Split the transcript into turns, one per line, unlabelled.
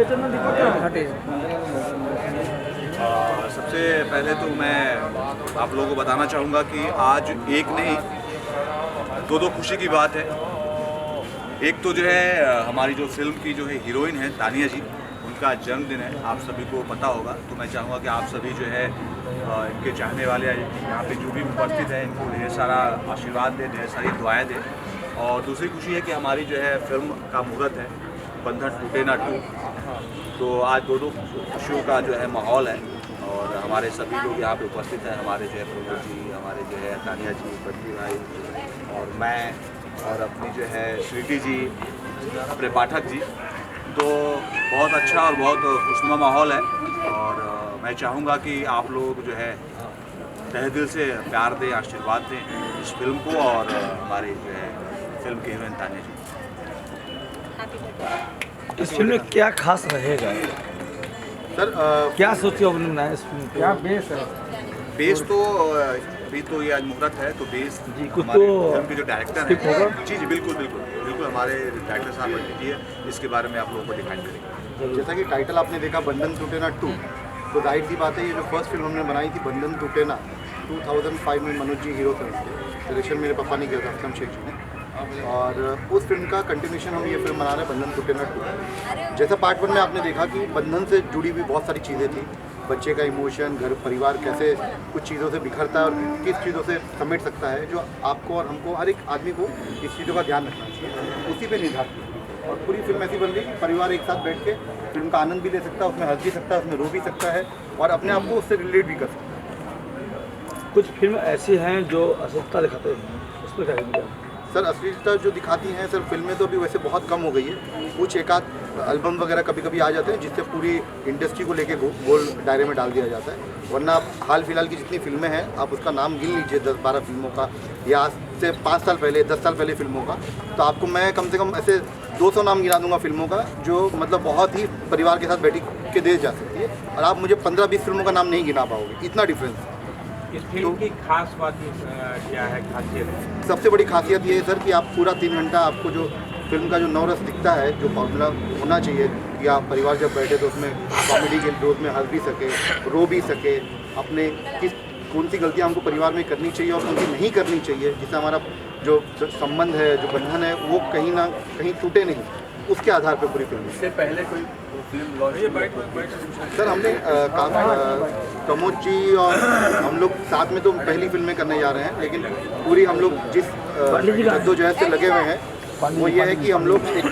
सबसे पहले तो मैं आप लोगों को बताना चाहूँगा कि आज एक नहीं दो खुशी की बात है। एक तो जो है हमारी जो फिल्म की जो है हीरोइन है तानिया जी, उनका जन्मदिन है, आप सभी को पता होगा। तो मैं चाहूँगा कि आप सभी जो है इनके चाहने वाले यहाँ पे जो भी उपस्थित है इनको ढेर सारा आशीर्वाद दें, ढेर सारी दुआएं दें। और दूसरी खुशी है कि हमारी जो है फिल्म का मुहूर्त है बंधन टूटे ना टूटे। तो आज दो खुशियों का जो है माहौल है और हमारे सभी लोग यहाँ पे उपस्थित हैं। हमारे जो है प्रभु जी, हमारे जो है तानिया जी, बद्री भाई और मैं और अपनी जो है स्वीटी जी, अपने पाठक जी। तो बहुत अच्छा और बहुत खुशनुमा माहौल है और मैं चाहूँगा कि आप लोग जो है तहे दिल से प्यार दें, आशीर्वाद दें इस फिल्म को और हमारे जो है फिल्म के हीरोइन तानिया जी।
इस फिल्म में क्या खास रहेगा
सर
क्या सोचे आपने बनाया इस फिल्म क्या बेस है?
बेस तो अभी तो ये आज मुहूर्त है तो बेस
जी कुछ
हमारे
तो
फिल्म के जो डायरेक्टर
स्क्रिप्ट होगा?
हैं जी बिल्कुल हमारे डायरेक्टर साहब पंडित जी है, इसके बारे में आप लोगों को डिफाइन करेंगे।
जैसा कि टाइटल आपने देखा बंधन टूटे ना 2, तो जाहिर सी बात है ये जो फर्स्ट फिल्म हमने बनाई थी बंधन टूटे ना 2005 में मनोज जी हीरो थे उसके, डायरेक्शन मेरे पापा ने किया था असलम शेख जी ने। और उस फिल्म का कंटिन्यूशन हम ये फिल्म बना रहे हैं बंधन टूटे ना 2। जैसा पार्ट 1 में आपने देखा कि बंधन से जुड़ी हुई बहुत सारी चीज़ें थी, बच्चे का इमोशन, घर परिवार कैसे कुछ चीज़ों से बिखरता है और किस चीज़ों से समेट सकता है, जो आपको और हमको हर एक आदमी को इस चीज़ों का ध्यान रखना चाहिए, उसी पे निर्धारित की। और पूरी फिल्म ऐसी बन रही कि परिवार एक साथ बैठ के फिल्म का आनंद भी ले सकता है, उसमें हंस भी सकता है, उसमें रो भी सकता है और अपने आप को उससे रिलेट भी कर सकता है।
कुछ फिल्म ऐसी हैं जो असलियत दिखाते हैं, उस पर क्या कहेंगे?
सर असलियता जो दिखाती हैं सर फिल्में तो अभी वैसे बहुत कम हो गई है, कुछ एक आध एल्बम वगैरह कभी कभी आ जाते हैं जिससे पूरी इंडस्ट्री को लेके गोल दायरे में डाल दिया जाता है। वरना आप हाल फिलहाल की जितनी फिल्में हैं आप उसका नाम गिन लीजिए 10-12 फिल्मों का या आज से 5 साल पहले 10 साल पहले फिल्मों का, तो आपको मैं कम से कम ऐसे 200 नाम गिना दूंगा फिल्मों का जो मतलब बहुत ही परिवार के साथ बैठ के देख जा सकती है, और आप मुझे 15-20 फिल्मों का नाम नहीं गिना पाओगे, इतना डिफरेंस है।
इस फिल्म की खास बात क्या है, खासियत है?
सबसे बड़ी खासियत ये है सर कि आप पूरा 3 घंटा आपको जो फिल्म का जो नवरस दिखता है, जो फॉर्मूला होना चाहिए कि आप परिवार जब बैठे तो उसमें कॉमेडी के रोज में हंस भी सके, रो भी सके, अपने कौन सी गलतियाँ हमको परिवार में करनी चाहिए और कौन सी नहीं करनी चाहिए, जिससे हमारा जो संबंध है, जो बंधन है वो कहीं ना कहीं टूटे नहीं, उसके आधार पर पूरी फिल्म।
इससे पहले कोई फिल्म लॉन्च
सर हमने प्रमोद जी और हम लोग साथ में तो पहली फिल्में करने जा रहे हैं, लेकिन पूरी हम लोग जिस जद्दोजहद से लगे हुए हैं वो ये है कि हम लोग एक